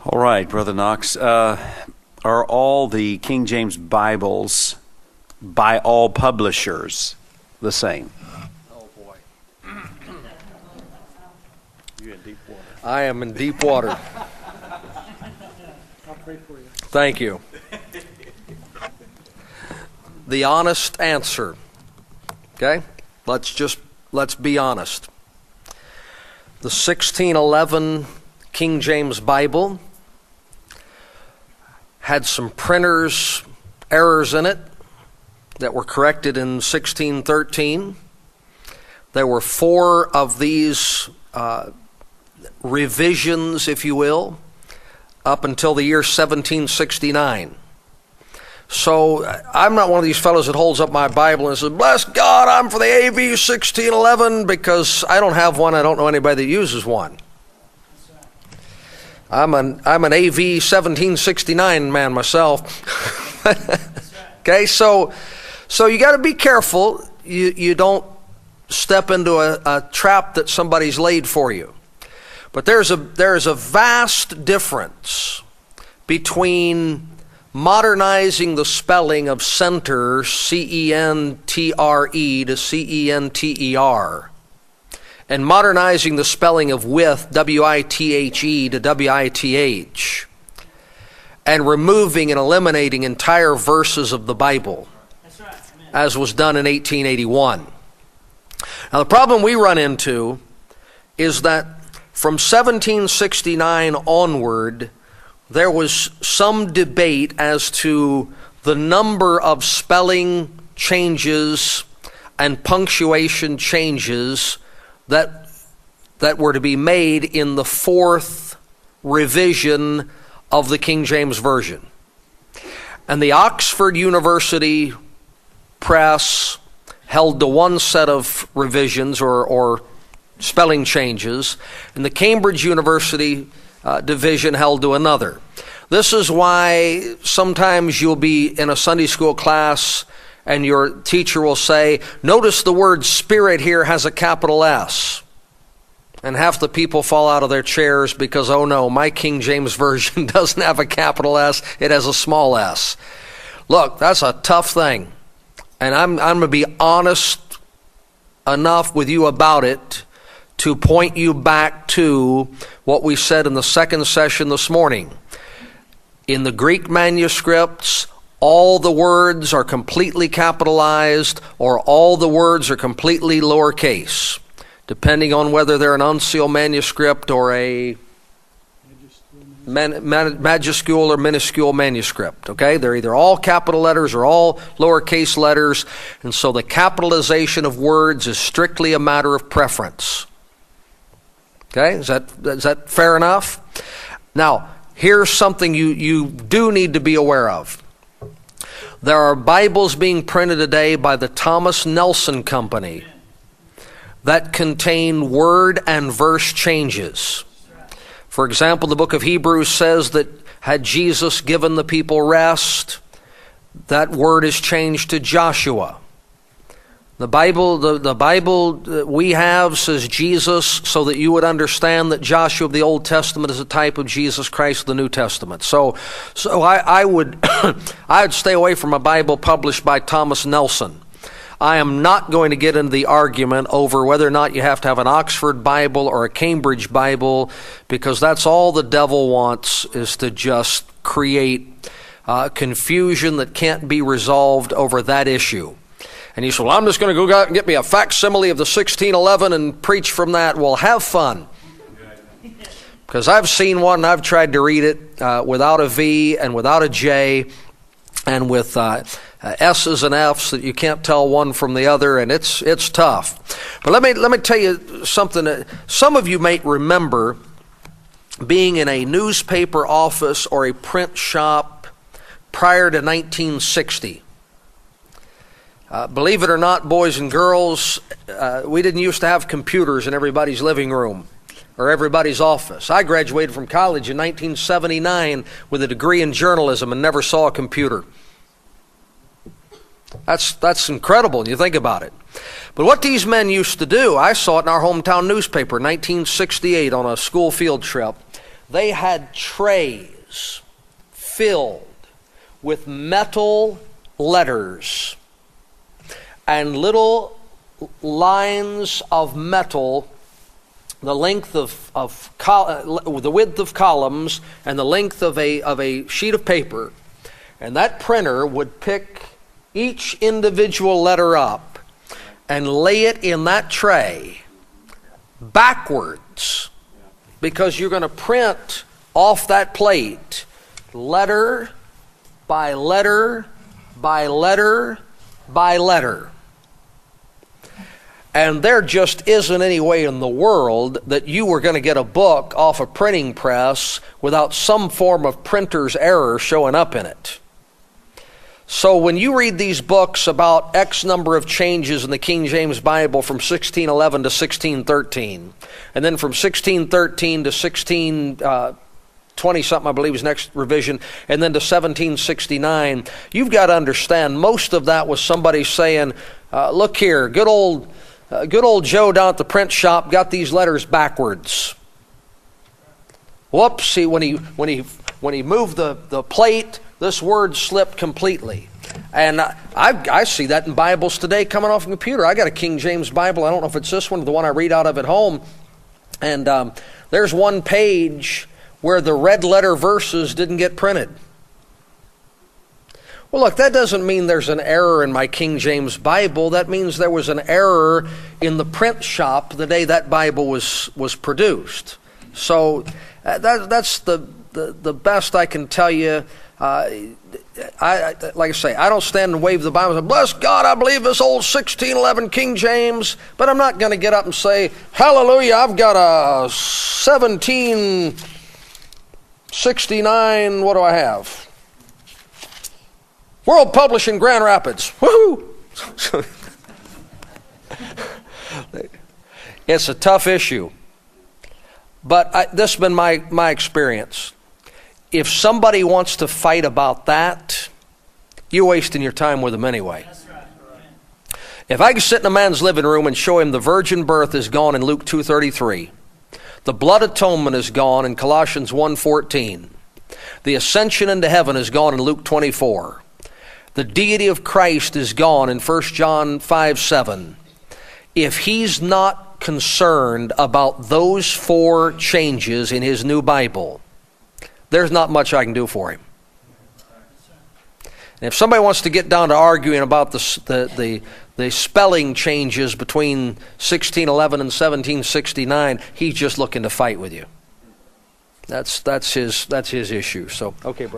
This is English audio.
All right, Brother Knox. Are all the King James Bibles by all publishers the same? Oh boy. You're in deep water. I am in deep water. I'll pray for you. Thank you. The honest answer. Okay? Let's be honest. The 1611 King James Bible had some printer's errors in it that were corrected in 1613. There were 4 of these revisions, if you will, up until the year 1769. So I'm not one of these fellows that holds up my Bible and says, "Bless God, I'm for the AV 1611," because I don't have one. I don't know anybody that uses one. I'm an AV 1769 man myself. Okay, so you got to be careful. You don't step into a trap that somebody's laid for you. But there's a vast difference between modernizing the spelling of center, C-E-N-T-R-E, to C-E-N-T-E-R, and modernizing the spelling of with, W-I-T-H-E, to W-I-T-H, and removing and eliminating entire verses of the Bible, as was done in 1881. Now the problem we run into is that from 1769 onward, there was some debate as to the number of spelling changes and punctuation changes that were to be made in the 4th revision of the King James Version. And the Oxford University Press held to one set of revisions or spelling changes, and the Cambridge University division held to another. This is why sometimes you'll be in a Sunday school class and your teacher will say, "Notice the word spirit here has a capital S." And half the people fall out of their chairs because, oh no, my King James Version doesn't have a capital S, it has a small s. Look, that's a tough thing. And I'm going to be honest enough with you about it to point you back to what we said in the second session this morning. In the Greek manuscripts, all the words are completely capitalized or all the words are completely lowercase, depending on whether they're an uncial manuscript or a majuscule or minuscule manuscript. Okay, they're either all capital letters or all lowercase letters, and so the capitalization of words is strictly a matter of preference. Okay, is that fair enough? Now, here's something you do need to be aware of. There are Bibles being printed today by the Thomas Nelson Company that contain word and verse changes. For example, the book of Hebrews says that had Jesus given the people rest, that word is changed to Joshua. The Bible we have says Jesus, so that you would understand that Joshua of the Old Testament is a type of Jesus Christ of the New Testament. So I would I'd stay away from a Bible published by Thomas Nelson. I am not going to get into the argument over whether or not you have to have an Oxford Bible or a Cambridge Bible, because that's all the devil wants, is to just create confusion that can't be resolved over that issue. And you say, "Well, I'm just going to go out and get me a facsimile of the 1611 and preach from that." Well, have fun. Because I've seen one and I've tried to read it without a V and without a J and with S's and F's that you can't tell one from the other, and it's tough. But let me tell you something that some of you may remember being in a newspaper office or a print shop prior to 1960. Believe it or not, boys and girls, we didn't used to have computers in everybody's living room or everybody's office. I graduated from college in 1979 with a degree in journalism and never saw a computer. That's incredible when you think about it. But what these men used to do, I saw it in our hometown newspaper, 1968, on a school field trip. they had trays filled with metal letters and little lines of metal, the length the width of columns and the length of a sheet of paper, and that printer would pick each individual letter up and lay it in that tray backwards, because you're going to print off that plate letter by letter by letter by letter. And there just isn't any way in the world that you were going to get a book off a printing press without some form of printer's error showing up in it. So when you read these books about X number of changes in the King James Bible from 1611 to 1613, and then from 1613 to 1620-something, I believe, is next revision, and then to 1769, you've got to understand most of that was somebody saying, look here, good old Joe down at the print shop got these letters backwards. Whoops! See, when he moved the plate, this word slipped completely. And I see that in Bibles today coming off a computer. I got a King James Bible. I don't know if it's this one or the one I read out of at home. And there's one page where the red letter verses didn't get printed. Well, look, that doesn't mean there's an error in my King James Bible. That means there was an error in the print shop the day that Bible was produced. So that's the best I can tell you. Like I say, I don't stand and wave the Bible and say, bless God, I believe this old 1611 King James, but I'm not going to get up and say, hallelujah, I've got a 1769, what do I have? World Publishing, Grand Rapids. Woohoo! It's a tough issue. But this has been my experience. If somebody wants to fight about that, you're wasting your time with them anyway. If I can sit in a man's living room and show him the virgin birth is gone in Luke 2:33, the blood atonement is gone in Colossians 1:14, the ascension into heaven is gone in Luke 24, the deity of Christ is gone in 1 John 5:7. If he's not concerned about those four changes in his new Bible, there's not much I can do for him. And if somebody wants to get down to arguing about the spelling changes between 1611 and 1769, he's just looking to fight with you. That's his issue. So, okay, bro.